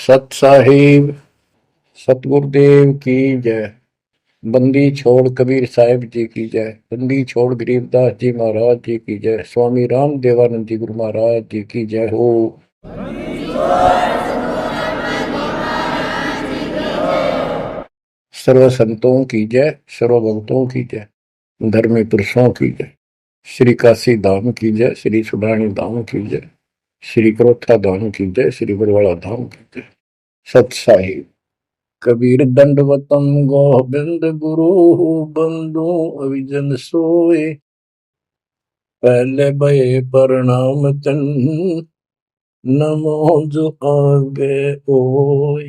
सत साहिब सतगुरुदेव की जय। बंदी छोड़ कबीर साहिब जी की जय। बंदी छोड़ गरीबदास जी महाराज जी की जय। स्वामी राम देवानंद जी गुरु महाराज जी की जय हो। सर्व संतों की जय, सर्व भक्तों की जय, धर्मी पुरुषों की जय। श्री काशी धाम की जय, श्री सुडानी धाम की जय, श्री क्रोथा धाम की जय, श्री बरवाड़ा धाम की जय। सत साहिब कबीर दंडवतम गोविंद गुरु बंदो अविजन सोए। पहले भये प्रणाम तन नमो जो आगे ओए।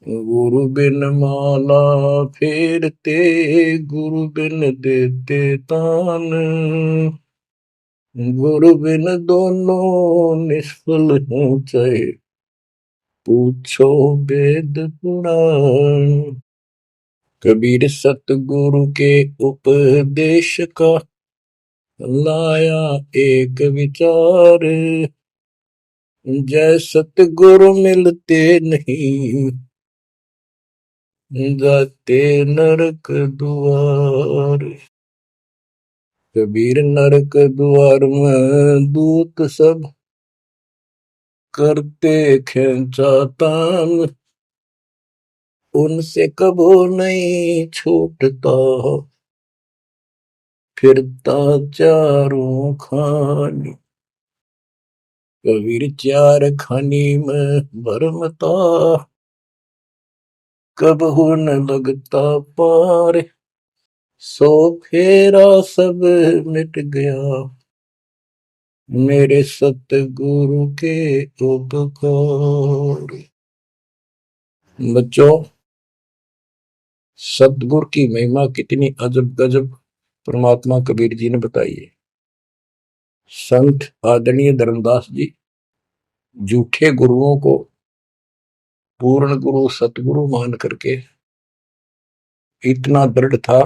गुरु बिन माला फेरते, गुरु बिन देते तान, गुरु बिन दोनों निष्फल हैं चाहे पूछो वेद पुराण। कबीर सतगुरु के उपदेश का लाया एक विचार। जय सतगुरु मिलते नहीं, जाते नरक द्वार। कबीर नरक द्वार में दूत सब करते खेचा तान, उनसे कबो नहीं छूटता फिरता चारों खानी। कबीर चार खानी में भरमता, कबहू न लगता पार। सो फेरा सब मिट गया मेरे सतगुरु के उपकार। बच्चों, सतगुरु की महिमा कितनी अजब गजब परमात्मा कबीर जी ने बताई है। संत आदरणीय धर्मदास जी झूठे गुरुओं को पूर्ण गुरु सतगुरु मान करके इतना दृढ़ था,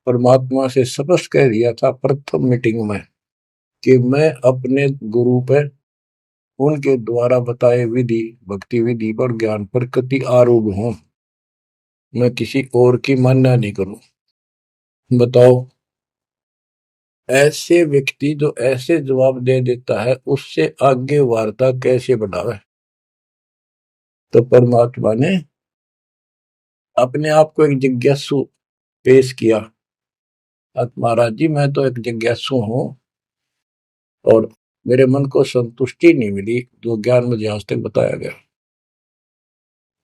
परमात्मा से स्पष्ट कह दिया था प्रथम मीटिंग में कि मैं अपने गुरु पर उनके द्वारा बताए विधि भक्ति विधि और ज्ञान पर कति आरूढ़ हूं। मैं किसी और की मान्य नहीं करूं। बताओ, ऐसे व्यक्ति जो ऐसे जवाब दे देता है उससे आगे वार्ता कैसे बढ़ावे। तो परमात्मा ने अपने आप को एक जिज्ञासु पेश किया। महाराज जी, मैं तो एक जिज्ञासु हूं और मेरे मन को संतुष्टि नहीं मिली जो ज्ञान मुझे आज तक बताया गया।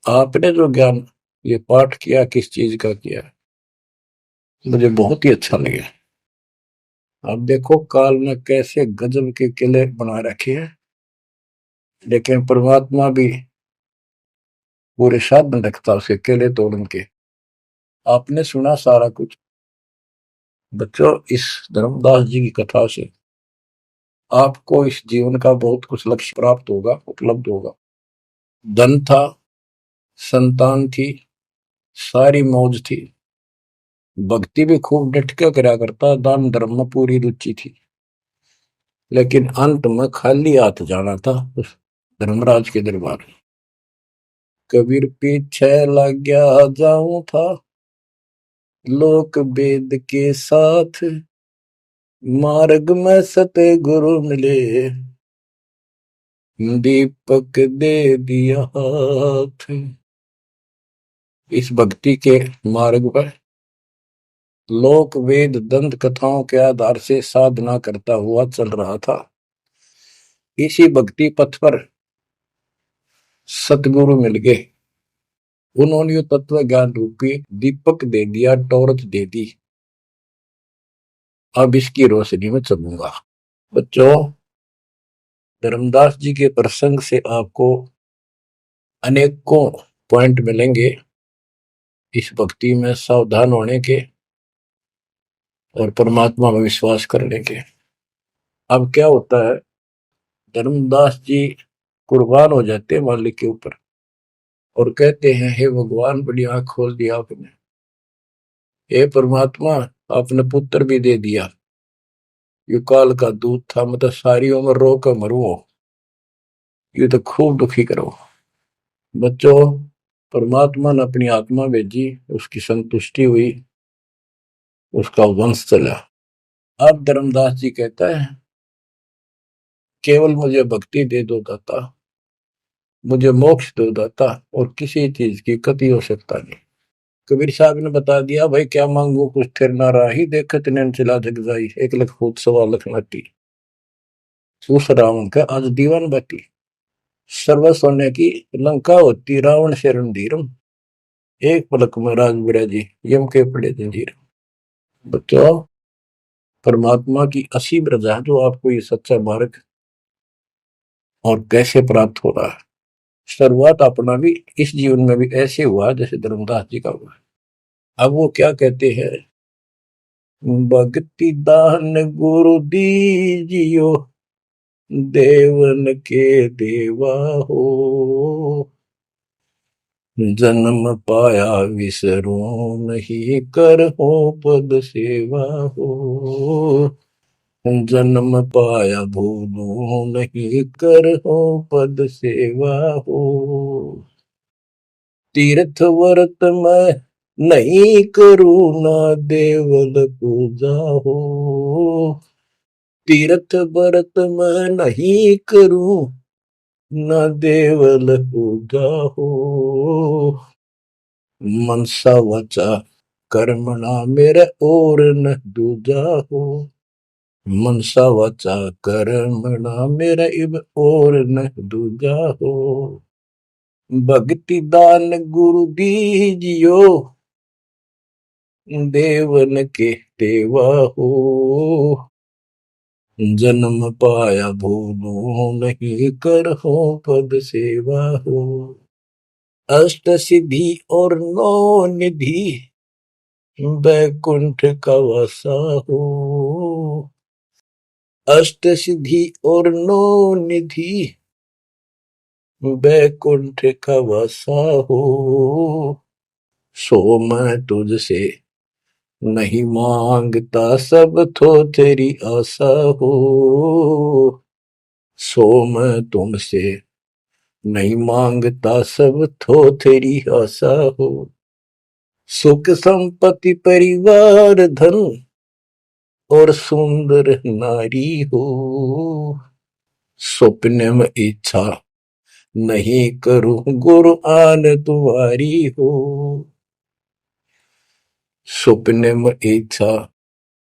आपने जो ज्ञान ये पाठ किया किस चीज का किया, मुझे बहुत ही अच्छा लगा। अब देखो काल ने कैसे गजब के किले बना रखे हैं, लेकिन परमात्मा भी पूरे साधन रखता उसके किले तोड़न के। आपने सुना सारा कुछ। बच्चों, इस धर्मदास जी की कथा से आपको इस जीवन का बहुत कुछ लक्ष्य प्राप्त होगा, उपलब्ध होगा। धन था, संतान थी, सारी मौज थी, भक्ति भी खूब डट के करा करता, दान धर्म में पूरी रुचि थी, लेकिन अंत में खाली हाथ जाना था उस धर्मराज के दरबार। कबीर पीछे लग गया जाऊं था लोक वेद के साथ, मार्ग में सतगुरु मिले दीपक दे दिया हाथ। इस भक्ति के मार्ग पर लोक वेद दंत कथाओं के आधार से साधना करता हुआ चल रहा था। इसी भक्ति पथ पर सतगुरु मिल गए। उन्होंने तत्व ज्ञान रूपी दीपक दे दिया, टॉर्च दे दी। अब इसकी रोशनी में चलूंगा। बच्चों, धर्मदास जी के प्रसंग से आपको अनेकों पॉइंट मिलेंगे इस भक्ति में सावधान होने के और परमात्मा में विश्वास करने के। अब क्या होता है, धर्मदास जी कुर्बान हो जाते हैं मालिक के ऊपर और कहते हैं, हे भगवान, बड़ी आंख खोल दिया आपने। हे परमात्मा, आपने पुत्र भी दे दिया। युकाल का दूध था, मतलब सारी उम्र रो कर मरुओ। ये तो खूब दुखी करो। बच्चों, परमात्मा ने अपनी आत्मा भेजी, उसकी संतुष्टि हुई, उसका वंश चला। अब धर्मदास जी कहता है, केवल मुझे भक्ति दे दो दाता, मुझे मोक्ष दो दाता, और किसी चीज की कति आवश्यकता नहीं। कबीर साहब ने बता दिया, भाई क्या मांगू कुछ थिर ना राही, देखत नैन चला जग जाई, 1 लाख फूट 1.25 लाख नाटी। उस रावण का आज दीवान बाटी, सर्व सोने की लंका होती, रावण से रणधीरम, एक पलक में राज बिड़ा जी, यम के पड़े जंजीर। बच्चों, परमात्मा की असीम रजा जो आपको ये सच्चा मार्ग और कैसे प्राप्त हो रहा है। शुरुआत अपना भी इस जीवन में भी ऐसे हुआ जैसे धर्मदास जी का हुआ। अब वो क्या कहते हैं, भक्ति दान गुरु दीजियो, देवन के देवा हो, जन्म पाया विसरो नहीं, कर हो पद सेवा हो, जन्म पाया भूलो नहीं, कर हो पद सेवा हो, तीर्थ व्रत में नहीं करूँ ना देवल पूजा हो, तीर्थ व्रत में नहीं करूँ ना देवल पूजा हो, मनसा वचा कर्मणा मेरे और न दूजा हो, मनसा वचा कर्मणा मेरा इब और न दूजा हो, भक्ति दान गुरु दीजियो, देवन के देवा हो, जन्म पाया भूलो नहीं, कर हो पद सेवा हो, अष्ट सिद्धि और 9 निधि, बैकुंठ का वासा हो, अष्ट सिद्धि और 9 निधि, बैकुंठ का वासा हो, सो मैं तुझसे नहीं मांगता, सब तो तेरी आशा हो, सो मैं तुमसे नहीं मांगता, सब तो तेरी आशा हो, सुख संपत्ति परिवार धन और सुंदर नारी हो, सपने में इच्छा नहीं करूं गुरु आन तुम्हारी हो, सपने में इच्छा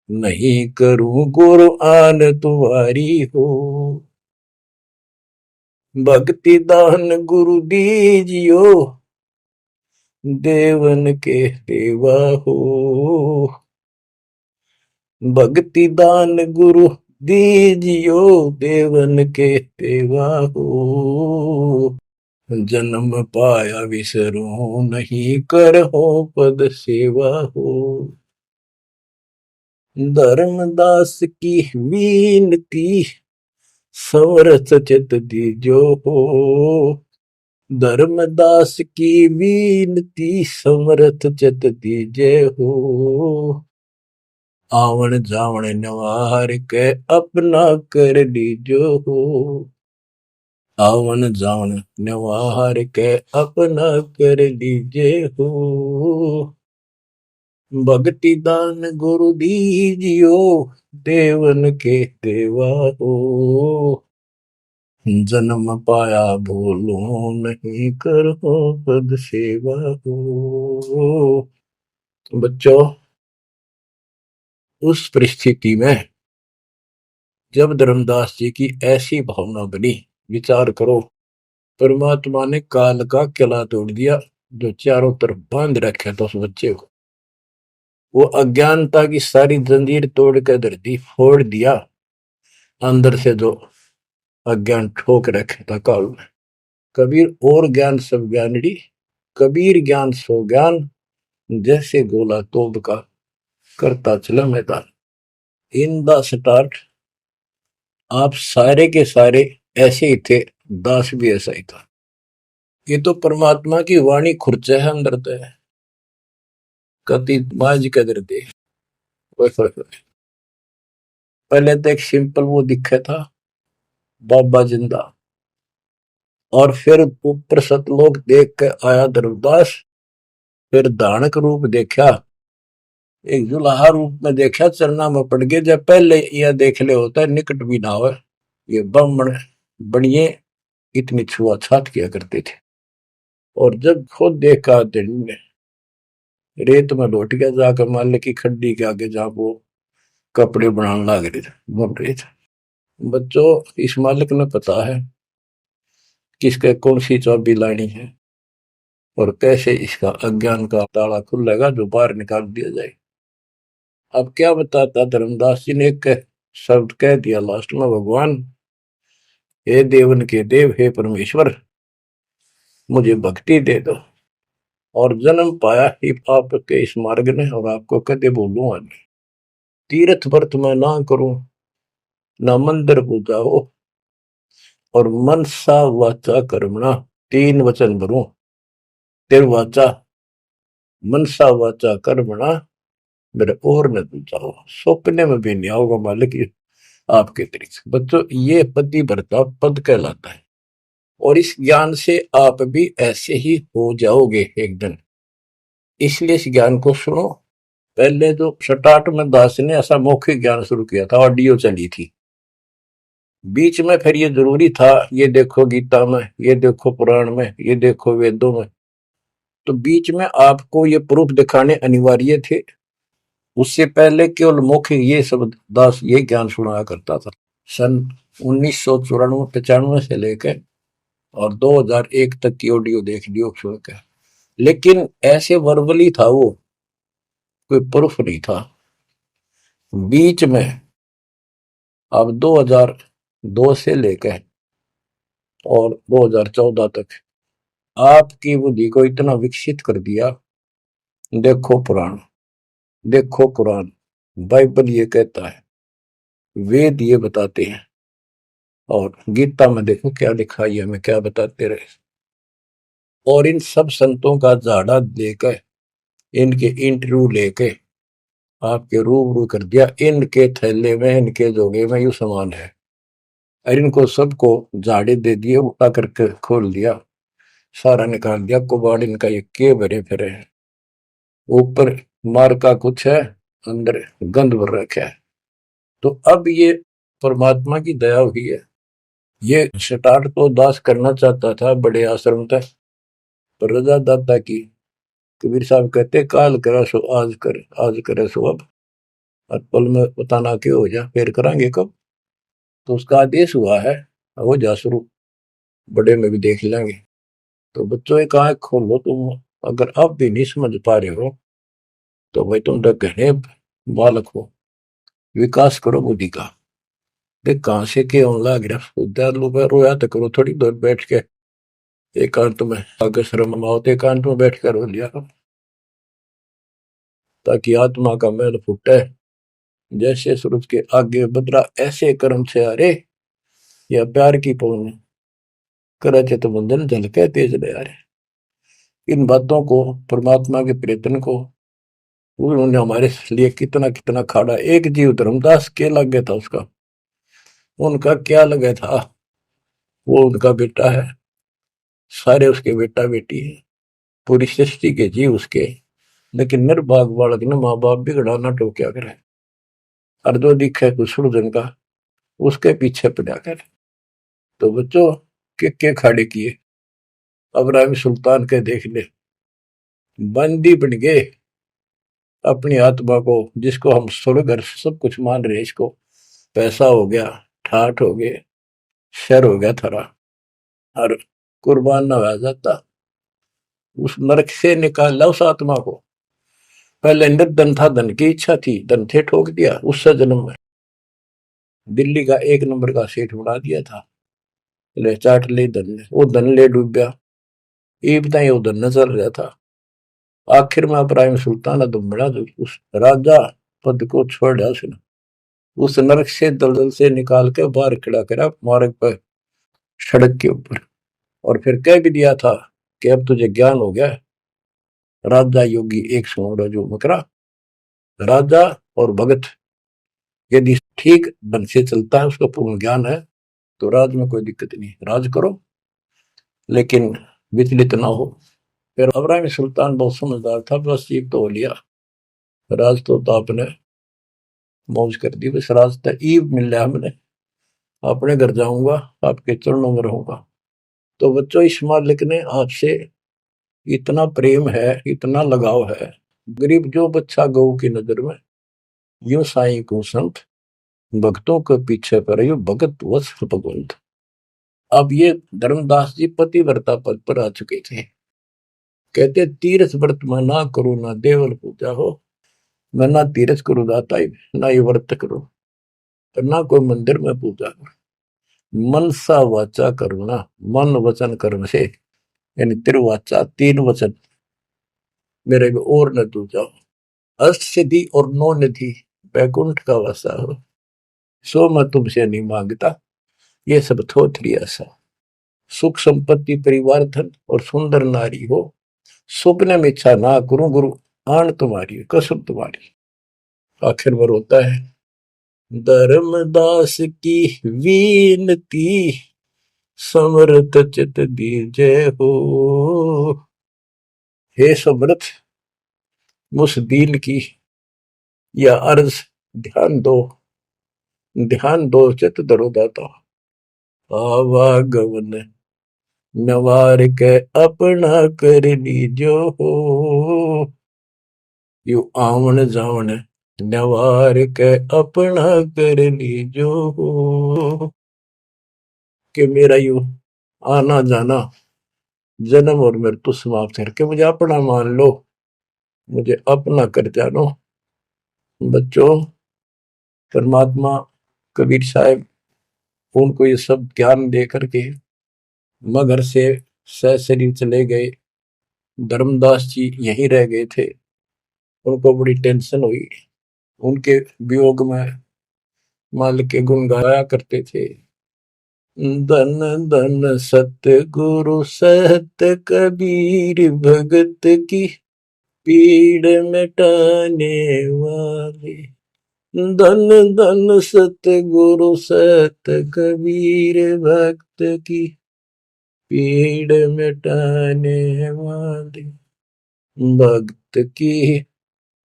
नहीं करूं गुरु आन तुम्हारी हो, भक्ति दान गुरु दीजियो, देवन के देवा हो, भक्ति दान गुरु दीजियो, देवन के देवा हो, जन्म पाया विसरो नहीं, कर हो पद सेवा हो, धर्मदास की विनती समरथ चित दीजो हो, धर्मदास की विनती समरथ चित दीजे हो, आवन जावन नवार के अपना कर लीजो हो, आवन जावन नवार के अपना कर लीजे हो, भक्ति दान गुरु दीजियो, देवन के देवा हो, जन्म पाया भूलो नहीं, करो पद सेवा हो। बच्चों, उस परिस्थिति में जब धर्मदास जी की ऐसी भावना बनी, विचार करो, परमात्मा ने काल का किला तोड़ दिया जो चारों तरफ बांध रखा था उस बच्चे को, वो अज्ञानता की सारी जंजीर तोड़ कर धरती फोड़ दिया, अंदर से जो अज्ञान ठोक रखे था काल में। कबीर और ज्ञान सब ज्ञानड़ी, कबीर ज्ञान सो ज्ञान, जैसे गोला तोब का करता चला मैदान। इन द स्टार्ट आप सारे के सारे ऐसे ही थे, दास भी ऐसा ही था। ये तो परमात्मा की वाणी खुर्च है अंदर तो है, कति माज कदर दे। पहले तो एक सिंपल वो दिखा था, बाबा जिंदा, और फिर ऊपर सतलोक देख के आया धर्मदास, फिर धानक रूप देखा, एक जुलाहा रूप में देखा, चरना में पड़ गए। जब पहले यह देख ले होता है निकट भी ना हो, ये ब्राह्मण बनिए इतनी छुआछात किया करते थे। और जब खुद देखा दिन ने रेत में लौट गया, जाकर मालिक की खड्डी के आगे जहां वो कपड़े बनाने लग रहे थे, बन रहे थे। बच्चों, इस मालिक ने पता है किसके कौन सी चाबी लानी है और कैसे इसका अज्ञान का ताला खुलेगा जो बाहर निकाल दिया जाए। अब क्या बताता धर्मदास जी ने, एक शब्द कह दिया लास्ट में, भगवान हे देवन के देव, हे परमेश्वर, मुझे भक्ति दे दो और जन्म पाया ही आपके इस मार्ग ने, और आपको कदे बोलूं आज तीर्थ व्रत में ना करूं, ना मंदिर पूजा हो, और मनसा वाचा कर्मणा, तीन वचन भरूं, तिर वाचा मनसा वाचा कर्मणा, मेरे और न दूजा हो, सपने में भी नहीं आओगे मालिक आपके तरीके। बच्चों, ये पति भरता पद कहलाता है, और इस ज्ञान से आप भी ऐसे ही हो जाओगे एक दिन। इसलिए इस ज्ञान को सुनो। पहले जो स्टार्ट में दास ने ऐसा मौखिक ज्ञान शुरू किया था, ऑडियो चली थी, बीच में फिर ये जरूरी था, ये देखो गीता में, ये देखो पुराण में, ये देखो वेदों में, तो बीच में आपको ये प्रूफ दिखाने अनिवार्य थे। उससे पहले केवल मौखिक ये सब दास ये ज्ञान सुनाया करता था। सन 1994-95 से लेकर और 2001 तक की ऑडियो देख लियो सुन के, लेकिन ऐसे वर्बली था वो, कोई प्रूफ नहीं था। बीच में अब 2002 से लेकर और 2014 तक आपकी बुद्धि को इतना विकसित कर दिया। देखो पुराण, देखो कुरान, बाइबल ये कहता है, वेद ये बताते हैं, और गीता में देखो क्या लिखा है, हमें क्या बताते रहे। और इन सब संतों का झाड़ा लेकर, इनके इंटरव्यू लेके आपके रूबरू कर दिया, इनके थैले में, इनके जोगे में यू सामान है, और इनको सबको झाड़े दे दिए, उठा करके खोल दिया, सारा निकाल दिया कुबाड़ इनका, ये के भरे फिरे हैं, ऊपर मार का कुछ है, अंदर गंद भर रखा है। तो अब ये परमात्मा की दया हुई है। ये स्टार्ट तो दास करना चाहता था बड़े आश्रम तक, पर रजा दाता की, कबीर साहब कहते काल करा सो आज कर, आज करे सो अब, और पल में पता ना क्यों हो जा, फिर करांगे कब। तो उसका आदेश हुआ है, हो जा शुरू, बड़े में भी देख लेंगे। तो बच्चों एक आंख खोलो तुम, अगर अब भी नहीं समझ पा रहे हो तो भाई तुम घने बालक हो, विकास करो बुद्धि का। देख कहां से के लग रहा, उद्यार लो रोया तो करो थोड़ी देर बैठ के, एकांत में आगे शर्म आओ तो एकांत में बैठ कर रो लिया करो, ताकि आत्मा का मैल फूटे। जैसे सूरज के आगे बदरा, ऐसे कर्म से अरे, या प्यार की पौन करे तो बंधन झलके तेज ले आ रहे। इन बातों को, परमात्मा के प्रेतन को, उन्होंने हमारे लिए कितना कितना खाड़ा। एक जीव धर्मदास के लग गया था उसका, उनका क्या लगा था, वो उनका बेटा है, सारे उसके बेटा बेटी है, पूरी सृष्टि के जीव उसके, लेकिन निर्भाग बालक ने माँ बाप बिगड़ा ना टोक्या करे, और जो दिखे कुछ जन का उसके पीछे पड़ा कर। तो बच्चों, के खाड़े किए, अब्राहिम सुल्तान के देख ले, बंदी बन गए अपनी आत्मा को, जिसको हम स्वर्ग घर सब कुछ मान रहे, इसको पैसा हो गया, ठाठ हो गए, शर हो गया थरा, और कुर्बान ना हो जाता, उस नरक से निकाल ला उस आत्मा को। पहले निर्धन था, धन की इच्छा थी, धन थे ठोक दिया, उससे जन्म में दिल्ली का एक नंबर का सेठ बना दिया था, ले चाट ले धन ने, वो धन ले डूब गया, ये बताइए वो धन न चल रहा था। आखिर में इब्राहिम सुल्तान बड़ा उस राजा पद को छोड़ा उसने, उस नरक से दलदल से निकाल के बाहर खड़ा करा मार्ग पर, सड़क के ऊपर, और फिर कह भी दिया था कि अब तुझे ज्ञान हो गया। राजा योगी एक सुनो जो मकरा, राजा और भगत यदि ठीक ढंग से चलता है, उसका पूर्ण ज्ञान है, तो राज में कोई दिक्कत नहीं, राज करो लेकिन विचलित ना हो। फिर इब्राहिम सुल्तान बहुत समझदार था, बस ये तो हो लिया, राज तो आपने मौज कर दी, बस रास्ता ईब मिल रहा हमने, अपने घर जाऊंगा, आपके चरणों में रहूंगा। तो बच्चों, इस मालिक ने आपसे इतना प्रेम है, इतना लगाव है, गरीब जो बच्चा गऊ की नजर में, यूं साईं को संत, भक्तों के पीछे पर यू भगत वत्स भगवंत। अब ये धर्मदास जी पतिव्रता पद पर आ चुके थे। कहते तीर्थ व्रत मैं ना करूं, ना देवल पूजा हो, मैं ना तीर्थ करूं दाता, ना ये व्रत करूं, ना कोई मंदिर में पूजा करूं। मन सा वाचा करुणा, मन वचन कर्म से, यानी तिरुवाचा, तीन वचन मेरे को और न तू जाओ। अष्ट सिद्धि और नौ निधि बैकुंठ का वासा हो, सो मैं तुमसे नहीं मांगता, ये सब थोथरी ऐसा। सुख संपत्ति परिवार धन और सुंदर नारी हो, सुपने में इच्छा ना करूं गुरु, आन तुम्हारी कसम तुम्हारी। आखिर में रोता है, धर्मदास की वीनती, समर्थ चित दीजे हो। हे समर्थ, मुझ दीन की या अर्ज ध्यान दो, ध्यान दो चित धरो दाता। आवागमन नवार के अपना कर लीजो हो, यू आवन जावन नवार के अपना कर लीजो हो। कि मेरा यू आना जाना, जन्म और मृत्यु समाप्त करके मुझे अपना मान लो, मुझे अपना कर जानो। बच्चों, परमात्मा कबीर साहब उनको ये सब ज्ञान दे करके मगर से सशरीर चले गए। धर्मदास जी यहीं रह गए थे, उनको बड़ी टेंशन हुई। उनके वियोग में मालिक के गुण गाया करते थे। धन धन सतगुरु सहत कबीर, भगत की पीड़ मिटाने वाले। धन धन सतगुरु सहत कबीर, भक्त की पीड़ मिटाने वाले। भक्त की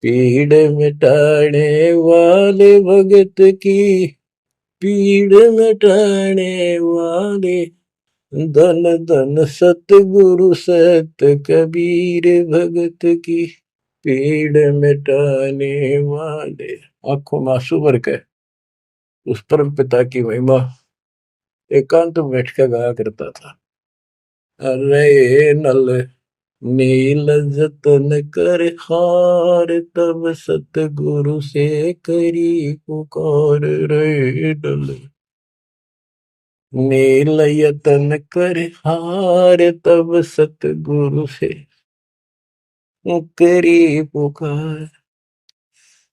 पीड़ मिटाने वाले, भगत की पीड़ मिटाने वाले। धन धन सतगुरु सहत कबीर, भगत की पीड़ मिटाने वाले। आंखों में आंसू भर के उस परम पिता की महिमा एकांत में बैठ कर गाया करता था। अरे नल नील जतन कर हार, तब सतगुरु से करी पुकार। रे नल नील यतन कर हार, तब सतगुरु से करी पुकार।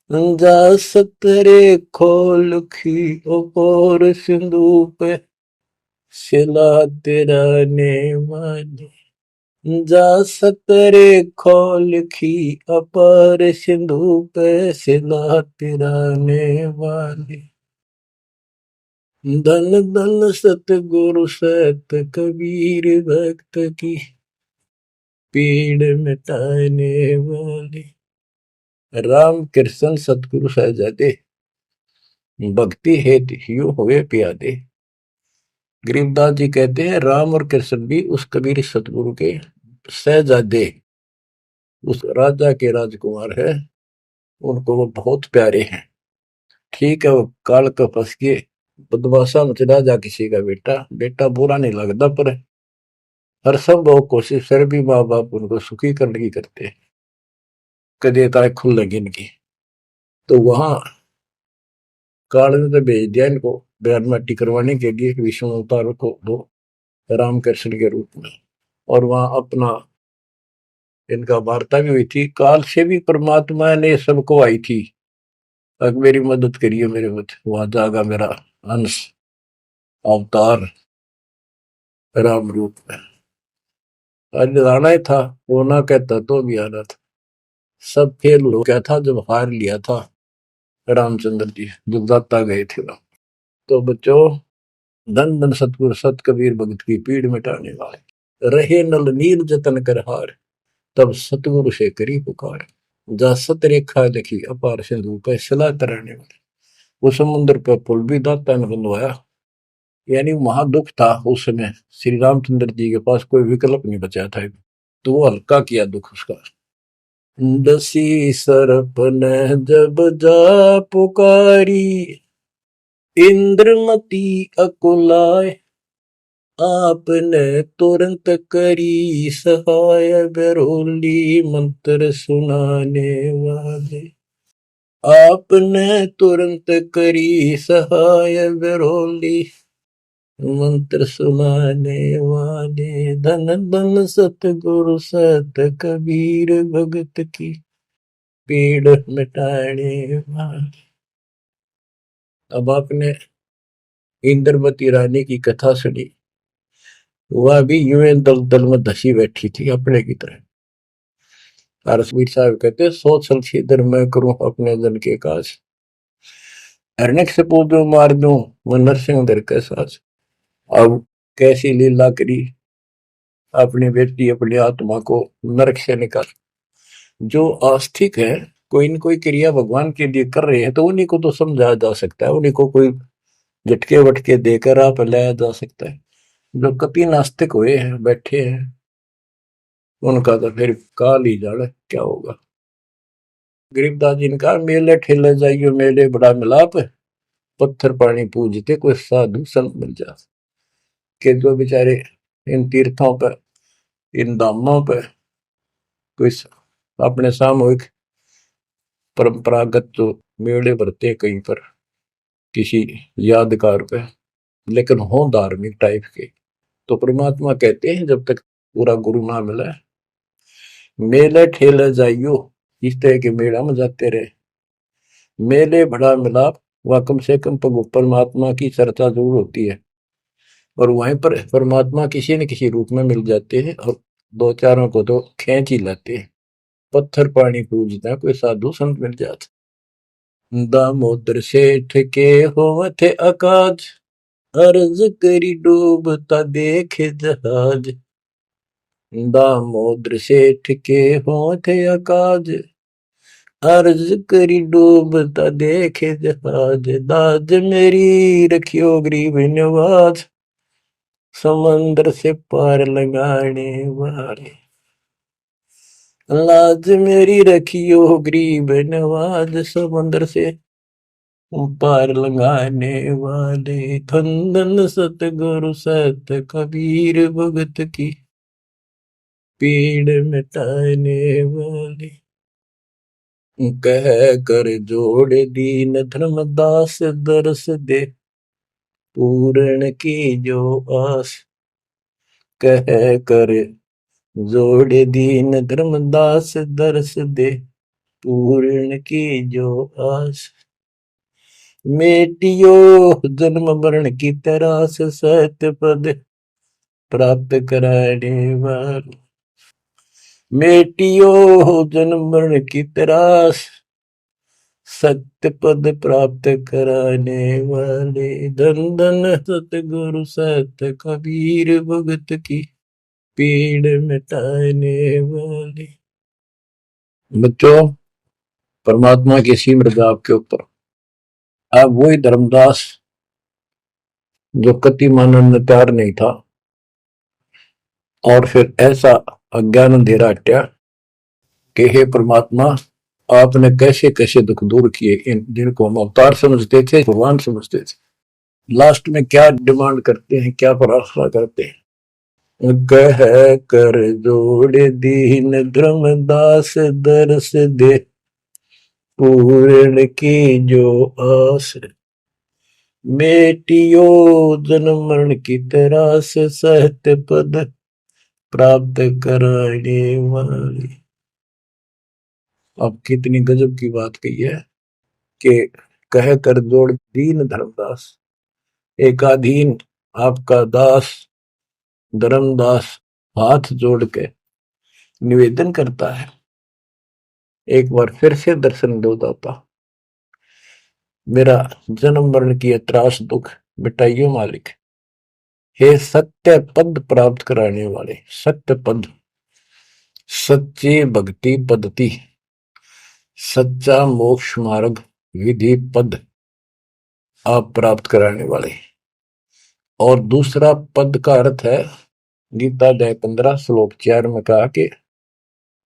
जा सतरे खोल खी और सिंधु पे, सिला तेरा ने वाली। जा सतरे खोल खी अपार सिंधु पे, सिला तेरा ने वाली। धन धन सतगुरु सहत कबीर, भक्त की पीड़ मिटाने वाले। राम कृष्ण सतगुरु सहजादे, भक्ति हेतु ह्यू हुए प्यादे। गरीबदास जी कहते हैं राम और कृष्ण भी उस कबीर सतगुरु के सहजादे, उस राजा के राजकुमार है, उनको वो बहुत प्यारे हैं। ठीक है, वो काल का फंस के बदमाशा मच राजा किसी का बेटा, बेटा बुरा नहीं लगता, पर हर संभव कोशिश फिर भी माँ बाप उनको सुखी करने की करते हैं, कदे ताए खुल लगी इनकी। तो वहां काल ने तो भेज दिया इनको बयान माटी करवाने के लिए विष्णु अवतार को, वो रामकृष्ण के रूप में। और वहां अपना इनका वार्ता भी हुई थी। काल से भी परमात्मा ने सबको आई थी, अब मेरी मदद करिए, मेरे मत वहां जागा मेरा अंश अवतार राम रूप में। आज आना ही था, वो ना कहता तो भी आना था। सब फेल हो गया था जब हार लिया था रामचंद्र जी, जब दाता गए थे वहां। तो बच्चों, धन धन सतगुरु सत कबीर, भगत की पीड़ मिटाने वाले। रहे नल नील जतन कर हार, तब सतगुरु से करी पुकार। जा सत रेखा लिखी अपार सिंधु पे सला तराने वाले। वो समुद्र पे पुल भी दाता ने बनवाया। यानी वहां दुख था उस समय, श्री रामचंद्र जी के पास कोई विकल्प नहीं बचा था, तो वो हल्का किया दुख उसका। दसी सरप ने जब जा पुकारी, इंद्रमती अकुलाय, आपने तुरंत करी सहाय, बरोली मंत्र सुनाने वाले। आपने तुरंत करी सहाय, बरोली मंत्र सुनाने वाले। धन धन सतगुरु सत कबीर, भगत की पीड़ मिटाने वाले। अब आपने इंद्रवती रानी की कथा सुनी, वह भी यूं दल दल में धसी बैठी थी अपने की तरह। रसवीर साहब कहते, सोच सलछीदर मैं करूं अपने जन के काज, हरनेक से पूजो मार दूं मैं नरसिंह दर के साज। अब कैसी लीला करी, अपनी बेटी अपनी आत्मा को नरक से निकाल। जो आस्तिक है, कोई न कोई क्रिया भगवान के लिए कर रहे हैं, तो उन्हीं को तो समझाया जा सकता है, उन्हीं को कोई झटके वटके देकर आप लाया जा सकता है। जो कति नास्तिक हुए हैं, बैठे हैं, उनका तो फिर काल ही जाने क्या होगा। गरीबदास जी ने कहा, मेले ठेले जाइयो मेले बड़ा मिलाप, पत्थर पानी पूजते कोई साधु संत मिल जा। के जो बेचारे इन तीर्थों पर, इन धामों पर कोई अपने सामूहिक परंपरागत जो मेले भरते कहीं पर किसी यादगार पे, लेकिन हो धार्मिक टाइप के, तो परमात्मा कहते हैं जब तक पूरा गुरु ना मिला, मेले ठेले जाइयो, इस तरह के मेला में जाते रहे, मेले बड़ा मिलाप, वह कम से कम परमात्मा की चर्चा जरूर होती है, और वहीं पर परमात्मा किसी न किसी रूप में मिल जाते हैं, और दो चारों को तो खींच ही लाते हैं। पत्थर पानी पूजता कोई साधु संत मिल जाता। दामोदर सेठ के होवत अकाज, अर्ज करी डूबता देखे जहाज। दामोदर सेठ के होवत अकाज, अर्ज करी डूबता देखे जहाज। दाज मेरी रखियो गरीब नवाज, समंदर से पार लगाने वाले। लाज मेरी रखियो गरीब नवाज, समंदर से पार लगाने वाले। धन धन सतगुरु सत कबीर, भगत की पीड़ मिटाने वाले। कह कर जोड़ दीन धर्मदास, दरस दे पूर्ण की जो आस। कह कर जोड़ दीन धर्मदास, दरस दे पूर्ण की जो आस। मेटियो जन्म मरण की तरास, सत्य पद प्राप्त कराने वाले। मेटियो जन्म मरण की तरास, सत्य पद प्राप्त कराने वाले। धन धन सतगुरु सत कबीर, भगत की पीड़ मिटाने वाले। बच्चों, परमात्मा की सिमरन आपके ऊपर। आप वही धर्मदास जो कति मानने तैयार नहीं था, और फिर ऐसा अज्ञान अंधेरा हटा कि हे परमात्मा, आपने कैसे कैसे दुख दूर किए, इन जिनको हम अवतार समझते थे, भगवान समझते थे, लास्ट में क्या डिमांड करते हैं, क्या प्रार्थना करते हैं। कह कर जोड़ दीन धर्मदास, दरस दे पूर्ण की जो आस। मेटियो जन्म मरण की तरास, सहत पद प्राप्त कराने वाली। अब कितनी गजब की बात कही है कि कह कर जोड़ दीन धर्मदास, एक अधीन आपका दास धर्मदास हाथ जोड़ के निवेदन करता है, एक बार फिर से दर्शन दो दाता, मेरा जन्म मरण की त्रास दुख मिटाइयो मालिक। हे सत्य पद प्राप्त कराने वाले, सत्य पद, सच्ची भक्ति पद्धति, सच्चा मोक्ष मार्ग विधि पद आप प्राप्त कराने वाले। और दूसरा पद का अर्थ है गीता अध्याय 15 श्लोक 4 में कहा कि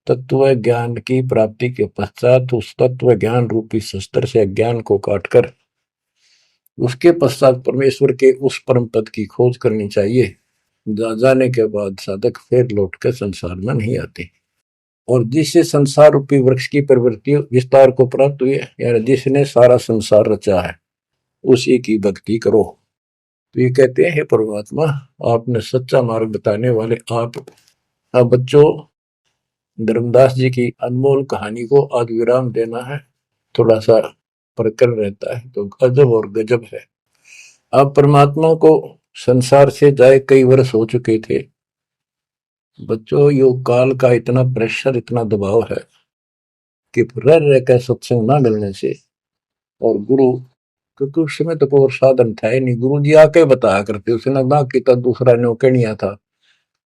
तत्व ज्ञान की प्राप्ति के पश्चात उस तत्व ज्ञान रूपी शस्त्र से ज्ञान को काटकर उसके पश्चात परमेश्वर के उस परम पद की खोज करनी चाहिए। जाने के बाद साधक फिर लौटकर संसार में नहीं आते। और जिससे संसार रूपी वृक्ष की प्रवृत्ति विस्तार को प्राप्त हुई है, यानी जिसने सारा संसार रचा है, उसी की भक्ति करो। तो ये कहते हैं, हे परमात्मा, आपने सच्चा मार्ग बताने वाले आप। अब बच्चों, धर्मदास जी की अनमोल कहानी को आज विराम देना है। थोड़ा सा प्रकरण रहता है तो गजब और गजब है। अब परमात्मा को संसार से जाए कई वर्ष हो चुके थे। बच्चों, योग काल का इतना प्रेशर, इतना दबाव है कि रह रहकर सत्संग ना मिलने से, और गुरु, क्योंकि उस समय तो कोई और साधन था ही नहीं, गुरु जी आके बताया करते, उसने ना किया दूसरा नौकरियां था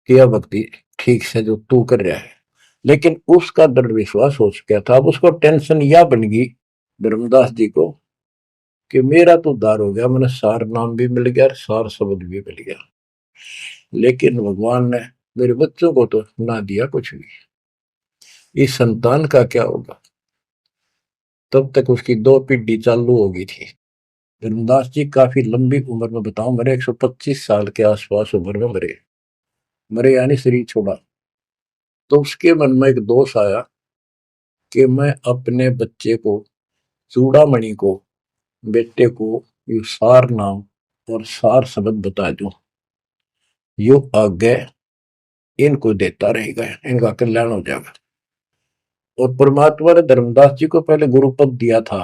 कि यह भक्ति ठीक से जो तू कर रहा है। लेकिन उसका दृढ़ विश्वास हो चुका था। अब उसको टेंशन यह बन गई धर्मदास जी को कि मेरा तो उद्धार हो गया, मैंने सार नाम भी मिल गया, सार शब्द भी मिल गया, लेकिन भगवान ने मेरे बच्चों को तो ना दिया कुछ भी। इस संतान का क्या होगा? तब तक उसकी 2 पीढ़ी चालू हो गई थी। धर्मदास जी काफी लंबी उम्र में, बताऊं, मरे 125 साल के आसपास उम्र में मरे। मरे यानी शरीर छोड़ा। तो उसके मन में एक दोष आया कि मैं अपने बच्चे को, चूड़ामणि को, बेटे को ये सार नाम और सार शब्द बता दूं, यो आगे इनको देता रहेगा, इनका कल्याण हो जाएगा। और परमात्मा ने धर्मदास जी को पहले गुरुपद दिया था।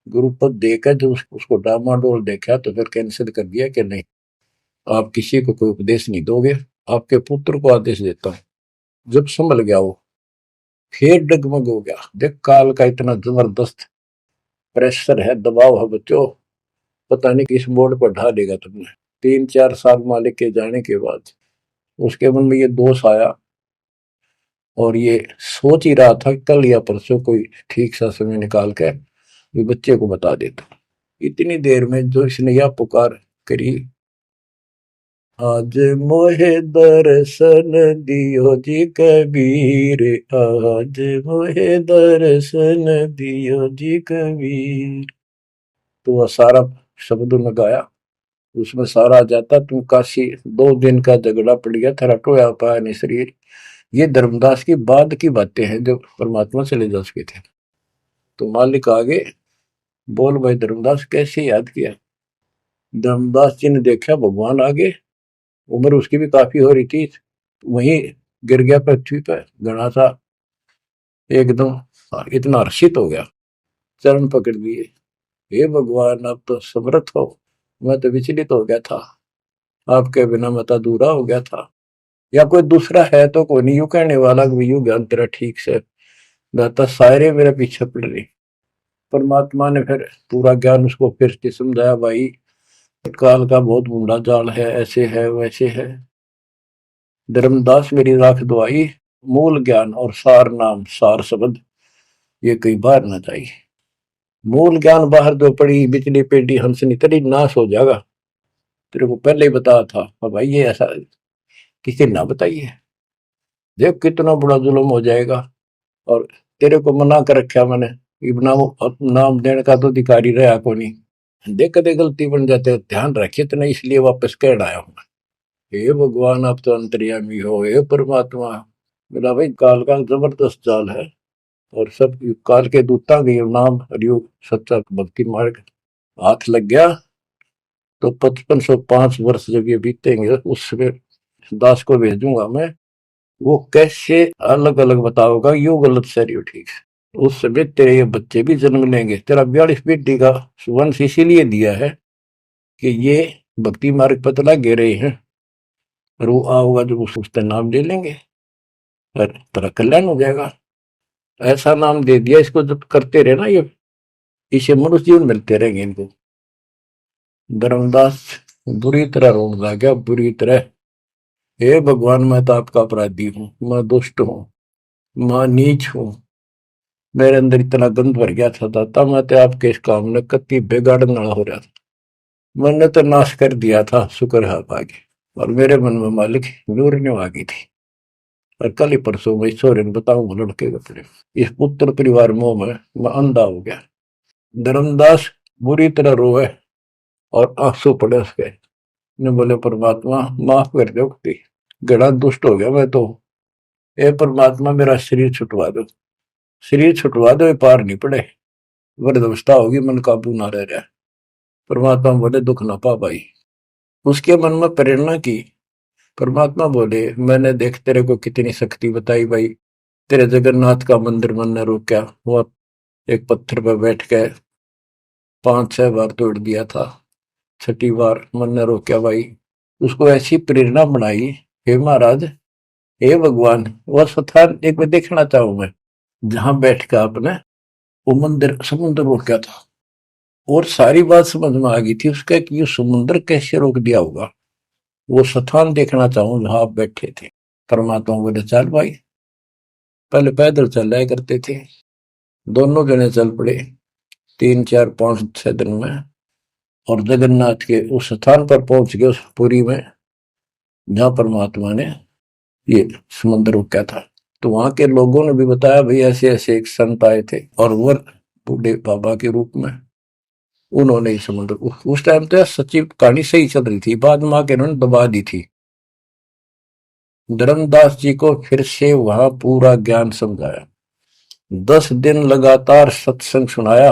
गुरुपद देकर जो उसको डामाडोल देखा तो फिर कैंसिल कर दिया कि नहीं, आप किसी को कोई उपदेश नहीं दोगे, आपके पुत्र को आदेश देता हूं। जब संभल गया वो, फिर डगमग हो गया। देख, काल का इतना जबरदस्त प्रेशर है, दबाव है बच्चों, पता नहीं किस मोड़ पर ढा देगा तुमने। 3-4 साल मालिक के जाने के बाद उसके मन में ये दोष आया, और ये सोच ही रहा था कल या परसों कोई ठीक सा समय निकाल के ये बच्चे को बता देता। इतनी देर में जो इसने यह पुकार करी, आज मोहे दर्शन दियो जी कबीर, आज मोहे दर्शन दियो जी कबीर। तो वह सारा शब्द में गाया, उसमें सारा जाता, तुम काशी 2 दिन का झगड़ा पड़ गया, थारा टोया पाया नहीं शरीर। ये धर्मदास की बाद की बातें हैं जब परमात्मा चले जा चुके थे। तो मालिक आगे बोल, भाई धर्मदास कैसे याद किया? धर्मदास जी ने देखा भगवान आगे, उम्र उसकी भी काफी हो रही थी, वहीं गिर गया पृथ्वी पर घना सा, एकदम इतना हर्षित हो गया, चरण पकड़ लिए, हे भगवान आप तो समर्थ हो, मैं तो विचलित हो गया था, आपके बिना मैं तो अधूरा हो गया था, या कोई दूसरा है तो कोई नहीं, यूं कहने वाला यूं ज्ञान तेरा ठीक से दाता, सारे मेरे पीछे पड़ रही। परमात्मा ने फिर पूरा ज्ञान उसको फिर से समझाया, भाई काल का बहुत बूढ़ा जाल है, ऐसे है वैसे है। धर्मदास मेरी राख दुआई, मूल ज्ञान और सार नाम सार शब्द ये कई बार ना जाए। मूल ज्ञान बाहर जो पड़ी बिजली पेटी हंसनी तरी नाश हो जाएगा। तेरे को पहले ही बताया था, भाई ये ऐसा किसी ना बताइए, देख कितना बड़ा जुल्म हो जाएगा। और तेरे को मना कर रखा मैंने, नाम देने का तो अधिकारी रहा को नहीं, देख कदे गलती बन जाते, ध्यान रखे तो नहीं, इसलिए वापस कह आया हूं। हे भगवान आप तो अंतर्यामी हो, हे परमात्मा। मेरा भाई काल का जबरदस्त जाल है, और सब काल के दूता के नाम हरियोग सच्चा भक्ति मार्ग हाथ लग गया तो 5505 वर्ष जब ये बीतेंगे उस समय दास को भेजूंगा मैं, वो कैसे अलग अलग बताओगा, यू गलत सही ठीक है। उस समय तेरे ये बच्चे भी जन्म लेंगे। तेरा 42 पीढ़ी का वंश इसीलिए दिया है कि ये भक्ति मार्ग पर तला गे रहे हैं, और वो आओगा जब उसका नाम ले लेंगे और तेरा कल्याण हो जाएगा। ऐसा नाम दे दिया, इसको जब करते रहे ना, ये इसे मनुष्य जीवन मिलते रहेंगे इनको। धर्मदास बुरी तरह रोने लगा, बुरी तरह। हे भगवान, मैं तो आपका अपराधी हूँ, मैं दुष्ट हूँ, मैं नीच हूँ। मेरे अंदर इतना गंद भर गया था दाता, मैं तो आपके इस काम ने कति बिगाड़ने वाला हो रहा था। मैंने तो नाश कर दिया था, शुक्र है आप आगे। और मेरे मन में मालिक नूरने आ गई थी। और कल ही परसों मैं ईश्वर बताऊं लड़के का प्रेम, इस पुत्र परिवार मोह में मैं अंधा हो गया। धर्मदास बुरी तरह रोए और आंसू पड़े उसके। ने बोले परमात्मा माफ कर दो, गड़ा दुष्ट हो गया मैं तो। ए परमात्मा मेरा शरीर छुटवा दो, शरीर छुटवा दो, ये पार नहीं पड़े, वृद्धावस्था होगी, मन काबू ना रह रहा। परमात्मा बोले दुख ना पा भाई। उसके मन में प्रेरणा की। परमात्मा बोले मैंने देख तेरे को कितनी शक्ति बताई भाई, तेरे जगन्नाथ का मंदिर मन ने रोका, वो एक पत्थर पर बैठ के 5-6 बार तोड़ दिया था, छठी बार मन ने रोका भाई। उसको ऐसी प्रेरणा बनाई, हे महाराज, हे भगवान, वह स्थान एक बार देखना चाहूं मैं जहां बैठ के आपने वो मंदिर समुद्र रोका था। और सारी बात समझ में आ गई थी उसका कि ये समुद्र कैसे रोक दिया होगा। वो स्थान देखना चाहूं जहां आप बैठे थे। परमात्मा बोले चल भाई। पहले पैदल चल रहा करते थे, दोनों जने चल पड़े 3-4-5-6 दिन में, और जगन्नाथ के उस स्थान पर पहुंच गए, उस पुरी में जहां परमात्मा ने ये समुद्र रोका था। तो वहां के लोगों ने भी बताया भाई ऐसे ऐसे एक संत आए थे, और वो बूढ़े बाबा के रूप में उन्होंने ही समुद्र, उस टाइम तो सच्ची कहानी सही चल रही थी, बाद में आके उन्होंने दबा दी थी। धर्मदास जी को फिर से वहां पूरा ज्ञान समझाया, 10 दिन लगातार सत्संग सुनाया।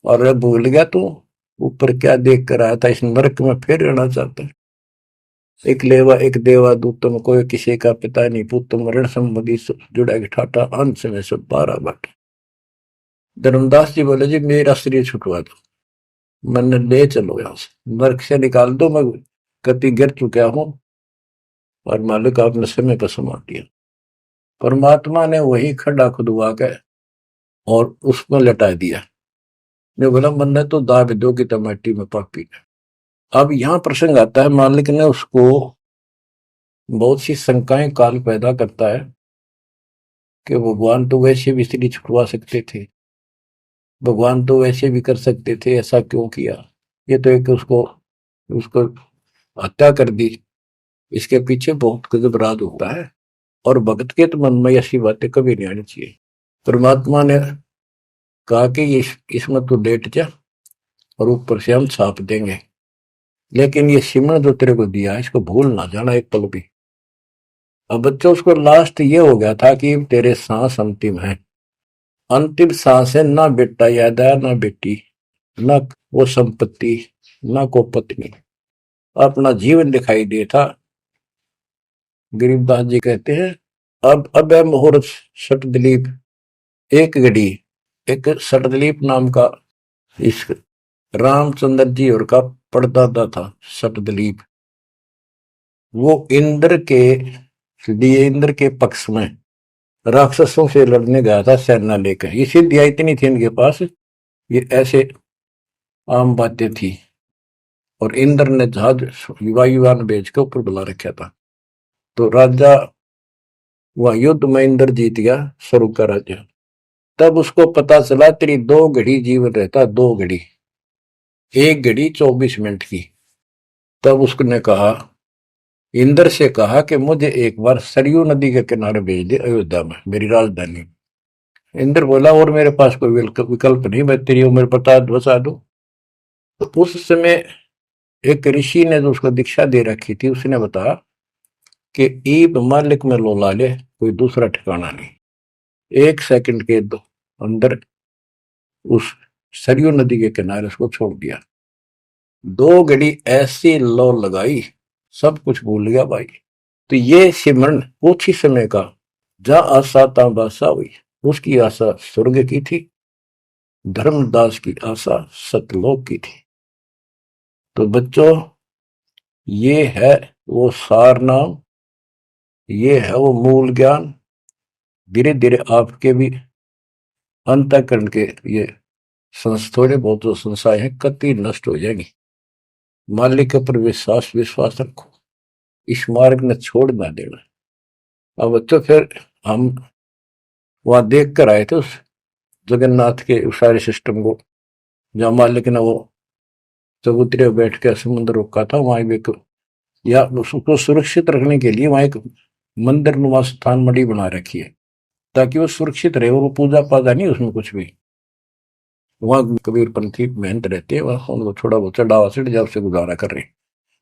और अब भूल गया तू ऊपर क्या देख कर आया था, इस नरक में फिर रहना चाहता है। एक लेवा एक देवा दूतम, कोई किसी का पिता नहीं पुतम, ऋण संबंधी जुड़ा ठाटा, अंश में सब 12 बट। धर्मदास जी बोले जी मेरा शरीर छुटवा दो, मन ले चलो यहां से, नरक से निकाल दो, मैं कति गिर चुका हूं और मालिक आपने समय पर संभाल दिया। परमात्मा ने वही खड्डा खुदवा के और उसमें लटा दिया। ने बोला मन ने तो दाब दो कि टमाटी में पापी। अब यहां प्रसंग आता है, मालिक ने उसको बहुत सी शंकाएं काल पैदा करता है कि भगवान तो वैसे भी स्त्री छुटवा सकते थे, भगवान तो वैसे भी कर सकते थे, ऐसा क्यों किया। ये तो एक उसको उसको हत्या कर दी, इसके पीछे बहुत गजब राज होता है। और भगत के तो मन में ऐसी बातें कभी नहीं आनी चाहिए। परमात्मा ने कहा कि इसमें तो लेट जा और ऊपर से हम छाप देंगे, लेकिन ये सिमरन जो तेरे को दिया है इसको भूल ना जाना एक पल भी। अब बच्चों उसको लास्ट ये हो गया था कि तेरे सांस अंतिम है, अंतिम सांस है, ना बेटा याद आया ना बेटी, ना वो संपत्ति, ना को पत्नी, अपना जीवन दिखाई दे था। गरीबदास जी कहते हैं अब है मुहूर्त सटदलीप, एक घड़ी, एक सटदलीप नाम का इस रामचंद्र जी और का परदादा था सटदलीप। वो इंद्र के लिए, इंद्र के पक्ष में राक्षसों से लड़ने गया था सेना लेकर। ये सिद्धियां इतनी थी इनके पास, ये ऐसे आम बातें थी। और इंद्र ने जहाज वायुयान भेज के ऊपर बुला रखा था। तो राजा वह युद्ध में इंद्र जीत गया, स्वर्ग का राजा। तब उसको पता चला तेरी 2 घड़ी जीवन रहता, 2 घड़ी, एक घड़ी 24 मिनट की। तब उसने कहा, इंद्र से कहा कि मुझे एक बार सरयू नदी के किनारे भेज दे अयोध्या में, मेरी राजधानी। इंद्र बोला और मेरे पास कोई विकल्प नहीं, मैं तेरी उम्र बता दूं। तो उस समय एक ऋषि ने जो उसको दीक्षा दे रखी थी, उसने बताया कि ईब मालिक में लोला ले, कोई दूसरा ठिकाना नहीं। 1 सेकंड के अंदर उस सरयू नदी के किनारे उसको छोड़ दिया। 2 घड़ी ऐसी लो लगाई, सब कुछ भूल गया भाई। तो ये सिमरन कुछ ही समय का, जा आशा ता बासा हुई। उसकी आशा स्वर्ग की थी, धर्मदास की आशा सतलोक की थी। तो बच्चों ये है वो सार नाम, ये है वो मूल ज्ञान। धीरे धीरे आपके भी अंतःकरण के ये थोड़े बहुत जो संशय है कति नष्ट हो जाएंगी। मालिक के ऊपर विश्वास विश्वास रखो, इस मार्ग ने छोड़ ना देना। अब तो फिर हम वहां देख कर आए थे उस जगन्नाथ के उस सारे सिस्टम को, जहाँ मालिक ने वो चबूतरे बैठ के समुद्र रोका था, वहां भी या उसको सुरक्षित रखने के लिए वहां एक मंदिर नुमा स्थान मणि बना रखी है, ताकि वो सुरक्षित रहे और वो पूजा पाजा नहीं उसमें कुछ भी। वहां कबीर पंथी मेहनत रहते हैं, वहां उनको थोड़ा बहुत चढ़ावा चढ़ जाओ से गुजारा कर रहे हैं,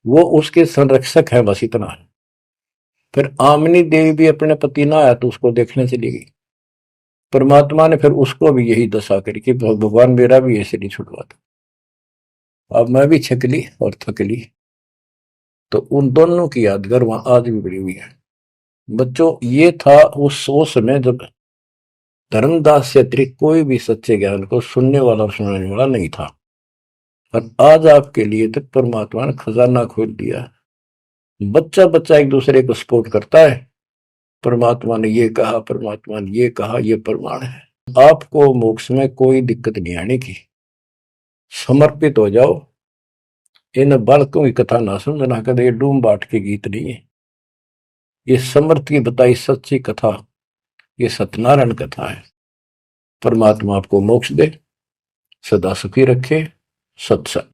वो उसके संरक्षक है, बस इतना है। फिर आमनी देवी भी अपने पति ना आया तो उसको देखने चली गई। परमात्मा ने फिर उसको भी यही दशा करी कि भगवान मेरा भी ऐसे नहीं छुड़वाता। अब मैं भी छक ली और थक ली। तो उन दोनों की यादगार वहां आज भी बड़ी हुई है। बच्चों, ये था उस समय जब धर्मदास से अतिरिक्त कोई भी सच्चे ज्ञान को सुनने वाला और सुनाने वाला नहीं था, और आज आपके लिए तक परमात्मा ने खजाना खोल दिया। बच्चा बच्चा एक दूसरे को सपोर्ट करता है, परमात्मा ने ये कहा, परमात्मा ने ये कहा, ये प्रमाण है। आपको मोक्ष में कोई दिक्कत नहीं आने की। समर्पित हो जाओ। इन बालकों की कथा ना समझना कदे, ये डूम बाट के गीत नहीं है, ये समर्थ की बताई सच्ची कथा, ये सत्यनारायण कथा है। परमात्मा आपको मोक्ष दे, सदा सुखी रखे। सत्संग।